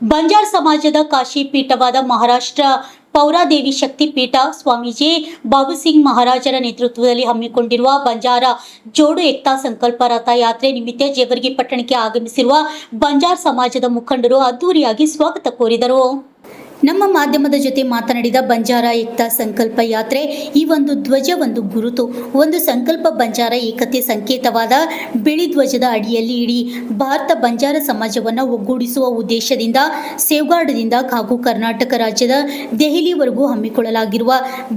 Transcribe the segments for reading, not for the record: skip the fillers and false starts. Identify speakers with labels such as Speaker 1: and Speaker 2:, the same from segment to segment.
Speaker 1: ಬಂಜಾರ ಸಮಾಜದ ಕಾಶಿ ಪೀಠವಾದ ಮಹಾರಾಷ್ಟ್ರ ಪೌರಾದೇವಿ ಶಕ್ತಿ ಪೀಠ ಸ್ವಾಮೀಜಿ ಬಾಬುಸಿಂಗ್ ಮಹಾರಾಜರ ನೇತೃತ್ವದಲ್ಲಿ ಹಮ್ಮಿಕೊಂಡಿರುವ ಬಂಜಾರ ಜೋಡು ಏಕ್ತಾ ಸಂಕಲ್ಪ ರಥ ಯಾತ್ರೆ ನಿಮಿತ್ತ ಜೇವರ್ಗಿ ಪಟ್ಟಣಕ್ಕೆ ಆಗಮಿಸಿರುವ ಬಂಜಾರ ಸಮಾಜದ ಮುಖಂಡರು ಅದ್ದೂರಿಯಾಗಿ ಸ್ವಾಗತ ಕೋರಿದರು. ನಮ್ಮ ಮಾಧ್ಯಮದ ಜೊತೆ ಮಾತನಾಡಿದ ಬಂಜಾರ ಏಕ್ತಾ ಸಂಕಲ್ಪ ಯಾತ್ರೆ ಈ ಒಂದು ಧ್ವಜ ಒಂದು ಗುರುತು, ಒಂದು ಸಂಕಲ್ಪ. ಬಂಜಾರ ಏಕತೆ ಸಂಕೇತವಾದ ಬಿಳಿ ಧ್ವಜದ ಅಡಿಯಲ್ಲಿ ಇಡೀ ಭಾರತ ಬಂಜಾರ ಸಮಾಜವನ್ನು ಒಗ್ಗೂಡಿಸುವ ಉದ್ದೇಶದಿಂದ ಸೇವ್ಗಾರ್ಡ್ದಿಂದ ಹಾಗೂ ಕರ್ನಾಟಕ ರಾಜ್ಯದ ದೆಹಲಿವರೆಗೂ ಹಮ್ಮಿಕೊಳ್ಳಲಾಗಿರುವ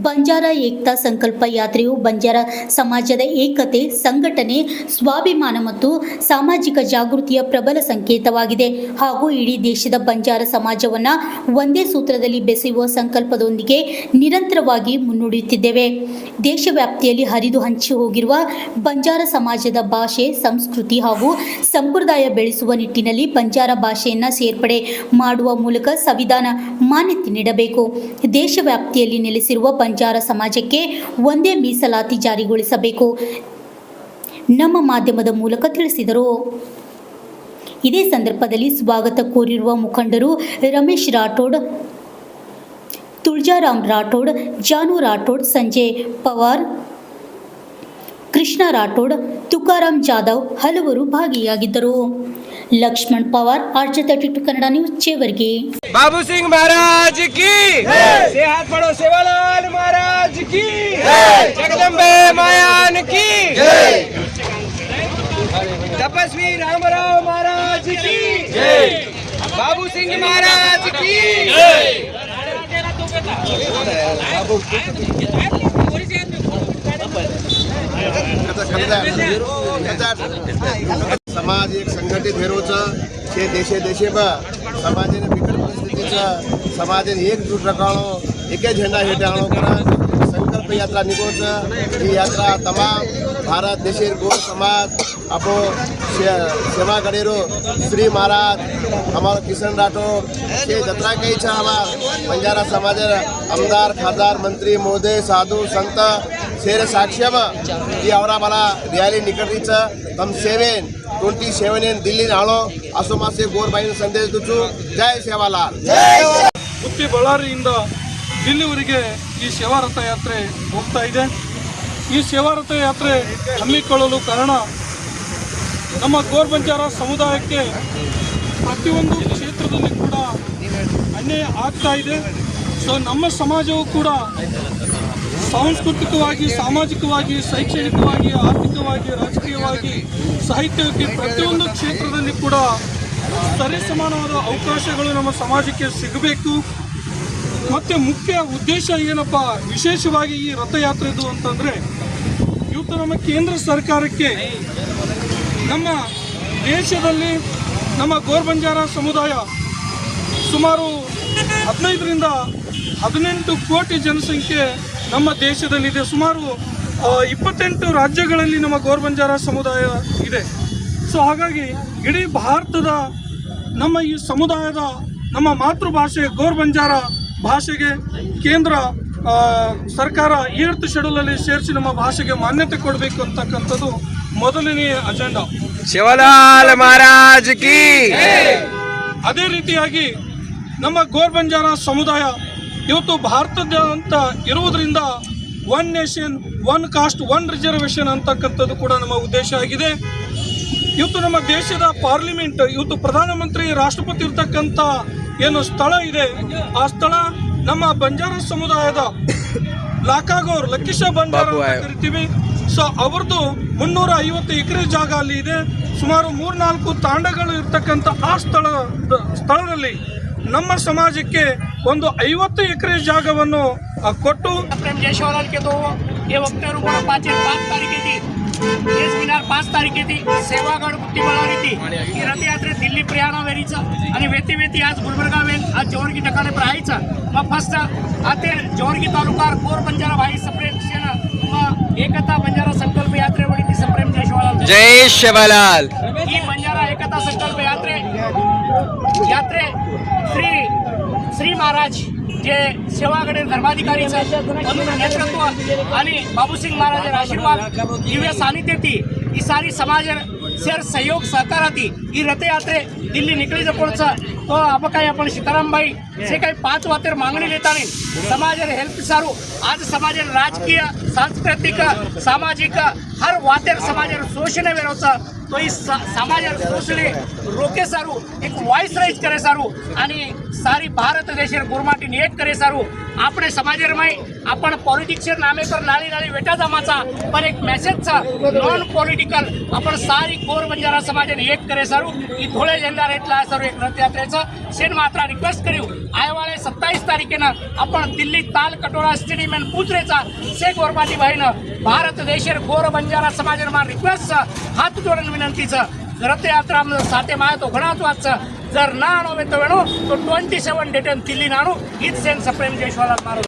Speaker 1: ಬಂಜಾರ ಏಕ್ತಾ ಸಂಕಲ್ಪ ಯಾತ್ರೆಯು ಬಂಜಾರ ಸಮಾಜದ ಏಕತೆ, ಸಂಘಟನೆ, ಸ್ವಾಭಿಮಾನ ಮತ್ತು ಸಾಮಾಜಿಕ ಜಾಗೃತಿಯ ಪ್ರಬಲ ಸಂಕೇತವಾಗಿದೆ ಹಾಗೂ ಇಡೀ ದೇಶದ ಬಂಜಾರ ಸಮಾಜವನ್ನು ಒಂದೇ ಸೂತ್ರದಲ್ಲಿ ಬೆಸೆಯುವ ಸಂಕಲ್ಪದೊಂದಿಗೆ ನಿರಂತರವಾಗಿ ಮುನ್ನಡೆಯುತ್ತಿದ್ದೇವೆ. ದೇಶವ್ಯಾಪ್ತಿಯಲ್ಲಿ ಹರಿದು ಹಂಚಿ ಹೋಗಿರುವ ಬಂಜಾರ ಸಮಾಜದ ಭಾಷೆ, ಸಂಸ್ಕೃತಿ ಹಾಗೂ ಸಂಪ್ರದಾಯ ಬೆಳೆಸುವ ನಿಟ್ಟಿನಲ್ಲಿ ಬಂಜಾರ ಭಾಷೆಯನ್ನು ಸೇರ್ಪಡೆ ಮಾಡುವ ಮೂಲಕ ಸಂವಿಧಾನ ಮಾನ್ಯತೆ ನೀಡಬೇಕು. ದೇಶವ್ಯಾಪ್ತಿಯಲ್ಲಿ ನೆಲೆಸಿರುವ ಬಂಜಾರ ಸಮಾಜಕ್ಕೆ ಒಂದೇ ಮೀಸಲಾತಿ ಜಾರಿಗೊಳಿಸಬೇಕು ನಮ್ಮ ಮಾಧ್ಯಮದ ಮೂಲಕ ತಿಳಿಸಿದರು. ಇದೇ ಸಂದರ್ಭದಲ್ಲಿ ಸ್ವಾಗತ ಕೋರಿರುವ ಮುಖಂಡರು ರಮೇಶ್ ರಾಠೋಡ್, ತುಳಜಾರಾಮ್ ರಾಠೋಡ್, ಜಾನು ರಾಠೋಡ್, ಸಂಜಯ್ ಪವಾರ್, ಕೃಷ್ಣ ರಾಠೋಡ್, ತುಕಾರಾಮ್ ಜಾಧವ್ ಹಲವರು ಭಾಗಿಯಾಗಿದ್ದರು. Laxman Pawar, RJ32 Kannada news, Chevargi.
Speaker 2: बाबू सिंह महाराज की से हाथ पड़ो, सेवालाल महाराज की जगदम्बे मायान की तपस्वी रामराव महाराज की बाबू सिंह महाराज की
Speaker 3: समाज एक संघटित हेरोचं छे देशे देशेમાં સમાજને વિકટ પરિસ્થિતિचं સમાજને एकजूट रखाणो, एक झेंडा हेठाणो करा संकल्प यात्रा निघोचं. ही यात्रा तमाम भारत देशेर गोर समाज आपो सेवा करेरो श्री महाराज हमारो किशन राठौर के जत्रा कही छा. हमार बंजारा समाज आमदार, खासदार, मंत्री, महोदय, साधु, संत शेर साक्ष्यमा ही आवरा मला रॅली निकटरीचं तम 27 दिल्ली नाळो असो मासे ಗೋರ್ಬಾಯಿನ ಸಂದೇಶ ದುಚ್ಚು. ಜೈ ಸೇವಾಲಾಲ್.
Speaker 4: ಉತ್ತಿ ಬಳ್ಳಾರಿಯಿಂದ ದಿಲ್ಲಿವರೆಗೆ ಈ ಸೇವಾ ರಥ ಯಾತ್ರೆ ಹೋಗ್ತಾ ಇದೆ. ಈ ಸೇವಾ ರಥ ಯಾತ್ರೆ ಹಮ್ಮಿಕೊಳ್ಳಲು ಕಾರಣ ನಮ್ಮ ಗೋರ್ ಬಂಜಾರ ಸಮುದಾಯಕ್ಕೆ ಪ್ರತಿಯೊಂದು ಕ್ಷೇತ್ರದಲ್ಲಿ ಕೂಡ ಅನ್ಯಾಯ ಆಗ್ತಾ ಇದೆ. ಸೊ ನಮ್ಮ ಸಮಾಜವು ಕೂಡ ಸಾಂಸ್ಕೃತಿಕವಾಗಿ, ಸಾಮಾಜಿಕವಾಗಿ, ಶೈಕ್ಷಣಿಕವಾಗಿ, ಆರ್ಥಿಕವಾಗಿ, ರಾಜಕೀಯವಾಗಿ, ಸಾಹಿತ್ಯಕ್ಕೆ ಪ್ರತಿಯೊಂದು ಕ್ಷೇತ್ರದಲ್ಲಿ ಕೂಡ ಸರಿಸಮಾನವಾದ ಅವಕಾಶಗಳು ನಮ್ಮ ಸಮಾಜಕ್ಕೆ ಸಿಗಬೇಕು. ಮತ್ತು ಮುಖ್ಯ ಉದ್ದೇಶ ಏನಪ್ಪ, ವಿಶೇಷವಾಗಿ ಈ ರಥಯಾತ್ರೆದು ಅಂತಂದರೆ ಇವತ್ತು ನಮ್ಮ ಕೇಂದ್ರ ಸರ್ಕಾರಕ್ಕೆ ನಮ್ಮ ದೇಶದಲ್ಲಿ ನಮ್ಮ ಗೋರ್ ಬಂಜಾರ ಸಮುದಾಯ ಸುಮಾರು 15ರಿಂದ 18 ಕೋಟಿ ಜನಸಂಖ್ಯೆ ನಮ್ಮ ದೇಶದಲ್ಲಿದೆ. ಸುಮಾರು 28 ರಾಜ್ಯಗಳಲ್ಲಿ ನಮ್ಮ ಗೋರ್ ಬಂಜಾರ ಸಮುದಾಯ ಇದೆ. ಸೊ ಹಾಗಾಗಿ ಇಡೀ ಭಾರತದ ನಮ್ಮ ಈ ಸಮುದಾಯದ ನಮ್ಮ ಮಾತೃಭಾಷೆ ಗೋರ್ ಬಂಜಾರ ಭಾಷೆಗೆ ಕೇಂದ್ರ ಸರ್ಕಾರ 8th ಶೆಡ್ಯೂಲಲ್ಲಿ ಸೇರಿಸಿ ನಮ್ಮ ಭಾಷೆಗೆ ಮಾನ್ಯತೆ ಕೊಡಬೇಕು ಅಂತಕ್ಕಂಥದ್ದು ಮೊದಲನೆಯ ಅಜೆಂಡಾ.
Speaker 2: सेवालाल महाराज की
Speaker 4: ಅದೇ ರೀತಿಯಾಗಿ ನಮ್ಮ ಗೋರ್ ಬಂಜಾರ ಸಮುದಾಯ ಇವತ್ತು ಭಾರತದಾದ್ಯಂತ ಇರುವುದರಿಂದ 1 ನೇಷನ್ 1 ಕಾಸ್ಟ್ 1 ರಿಸರ್ವೇಷನ್ ಅಂತಕ್ಕಂಥದ್ದು ಕೂಡ ನಮ್ಮ ಉದ್ದೇಶ ಆಗಿದೆ. ಇವತ್ತು ನಮ್ಮ ದೇಶದ ಪಾರ್ಲಿಮೆಂಟ್, ಇವತ್ತು ಪ್ರಧಾನಮಂತ್ರಿ, ರಾಷ್ಟ್ರಪತಿ ಇರ್ತಕ್ಕಂಥ ಏನು ಸ್ಥಳ ಇದೆ, ಆ ಸ್ಥಳ ನಮ್ಮ ಬಂಜಾರ ಸಮುದಾಯದ ಲಾಕಾಗೋರ್, ಲಕ್ಕಿಶಾ ಬಂಜಾರ ಅಂತ ಕರಿತೀವಿ. ಸೊ ಅವ್ರದ್ದು 350 ಎಕರೆ ಜಾಗ ಅಲ್ಲಿ ಇದೆ. ಸುಮಾರು 3-4 ತಾಂಡಗಳು ಇರ್ತಕ್ಕಂಥ ಆ ಸ್ಥಳದಲ್ಲಿ ನಮ್ಮ ಸಮಾಜಕ್ಕೆ ಒಂದು 50 ಎಕರೆ ಜಾಗವನ್ನು ಕೊಟ್ಟು
Speaker 5: जयस्वाल के तो ये वक्त 5 तारीख थी, 5 तारीख थी सेवागड बुट्टी बळारी थी. ही रथयात्रे दिल्ली प्रयाणा वेरीचं आणि वेती आज गुलबर्गा वेल आज जवळगी ठिकाणी राहायचं. मग फर्स्ट आता जवळगी तालुका गोर बंजारा भाई सप्रेम सेना एकता बंजारा संकल्प यात्रेवडी ती सप्रेम जयस्वाल
Speaker 2: जय सेवालाल.
Speaker 5: ही बंजारा एकता संकल्प यात्रे श्री महाराज जे सेवागडे धर्माधिकारीचं नेतृत्व आणि बाबूसिंग महाराज आशीर्वाद दिव्य सानिध्य ती ही सारी समाज शेर सहयोग सहकाराती ही रथयात्रे दिल्ली निकली जपोळचं तो अब काही आपण सीतारामबाई जे काही 5 वातेर मागणी लेतानी समाजर हेल्प सारू आज समाजर राजकीय सांस्कृतिक सामाजिक हर वातेर समाजर शोषण वेळोचं तो ही समाजर शोषणे रोके सारू एक वॉइस राइज करे सारू आणि सारी भारत देशेर गुरमाटी एक करे सारू આપણે સમાજમાં आपण पॉलिटिक्सर नामे पर नाली नाली वेटा जमाचा पण एक मेसेजचा नॉन पॉलिटिकल आपण सारी गोर बंजारा समाजाने एक करे सारू ही धुळे झेंडा रेटला सारू एक रथयात्रेचं शेन मात्र रिक्वेस्ट करू आयवाले 27 तारखेनं आपण दिल्ली ताल कटोरा स्टेडियम पूजरेचा से गोरबाटी भाईनं भारत देशेर गोर बंजारा समाजामा रिक्वेस्ट हात जोडून विनंतीचं रथयात्रा साथे माय तो घणाच वाचचं जर ना आणो तो वेणो तो 27 डेटन दिल्ली नाणू हीच सेन सप्रेम जयश्वाला मारो